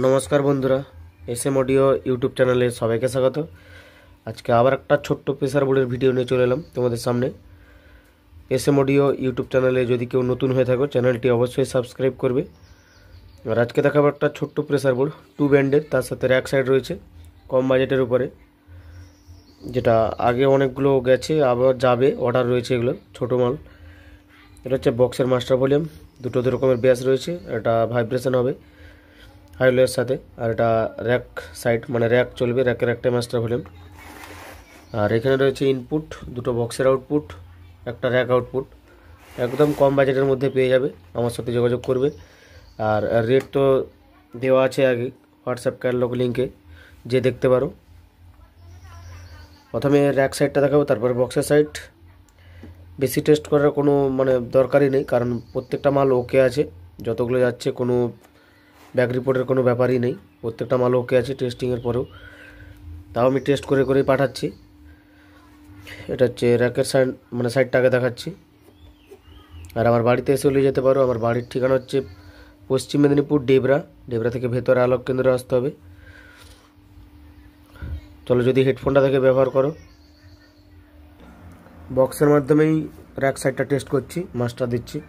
নমস্কার বন্ধুরা, SM audio YouTube চ্যানেলে সবাইকে স্বাগত। আজকে আবার একটা ছোট্ট প্রেসার বোর্ডের ভিডিও নিয়ে চলে এলাম তোমাদের সামনে। এসএম অডিও ইউটিউব চ্যানেলে যদি কেউ নতুন হয়ে থাকো, চ্যানেলটি অবশ্যই সাবস্ক্রাইব করবে। আর আজকে দেখাবো একটা ছোট্ট প্রেসার বোর্ড, 2 ব্যান্ডের, তার সাথে র্যাক সাইড রয়েছে কম বাজেটের উপরে, যেটা আগে অনেকগুলো গেছে, আবার যাবে, অর্ডার রয়েছে এগুলো ছোটো মাল। এটা হচ্ছে বক্সের মাস্টার ভলিউম, দুটো রকমের ব্যাস রয়েছে, এটা ভাইব্রেশন হবে হাইলোয়ের সাথে। আর এটা র্যাক সাইড, মানে র্যাক চলবে, র্যাকের একটা মাস্টার ভলিউম। আর এখানে রয়েছে ইনপুট, দুটো বক্সের আউটপুট, একটা র্যাক আউটপুট। একদম কম বাজেটের মধ্যে পেয়ে যাবে, আমার সাথে যোগাযোগ করবে। আর রেট তো দেওয়া আছে আগে হোয়াটসঅ্যাপ ক্যাটালগ লিঙ্কে, যে দেখতে পারো। প্রথমে র্যাক সাইডটা দেখাবো, তারপরে বক্সের সাইড। বেশি টেস্ট করার কোনো দরকারই নেই, কারণ প্রত্যেকটা মাল ওকে আছে, যতগুলো যাচ্ছে কোনো ব্যাক রিপোর্টের কোনো ব্যাপারই নেই, প্রত্যেকটা মাল ওকে আছে টেস্টিংয়ের পরেও। তাও আমি টেস্ট করে করেই পাঠাচ্ছি। এটা হচ্ছে র্যাকের সাইড, মানে সাইডটাকে দেখাচ্ছি। আর আমার বাড়িতে এসেও নিয়ে যেতে পারো। আমার বাড়ির ঠিকানা হচ্ছে পশ্চিম মেদিনীপুর, ডেবরা থেকে ভেতরে আলোক কেন্দ্রে আসতে হবে। চলো, যদি হেডফোনটা থেকে ব্যবহার করো। বক্সের মাধ্যমেই র্যাক সাইডটা টেস্ট করছি, মাস্টার দিচ্ছি।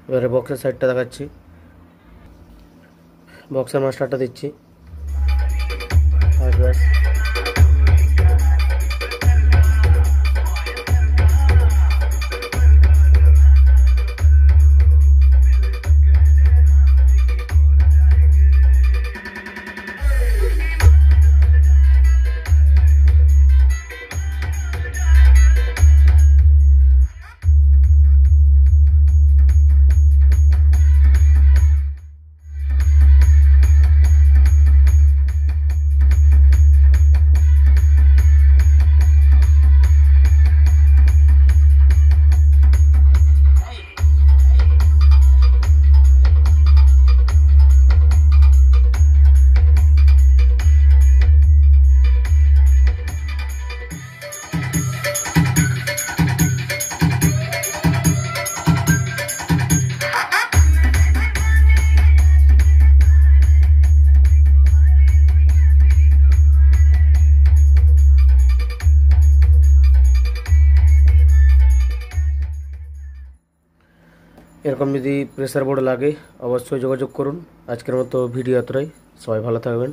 এবারে বক্সের সাইডটা দেখাচ্ছি, বক্সের মাস্টারটা দিচ্ছি। এরকম যদি প্রেসার বোর্ড লাগে অবশ্যই যোগাযোগ করুন। আজকের মতো ভিডিও এতটাই, সবাই ভালো থাকবেন।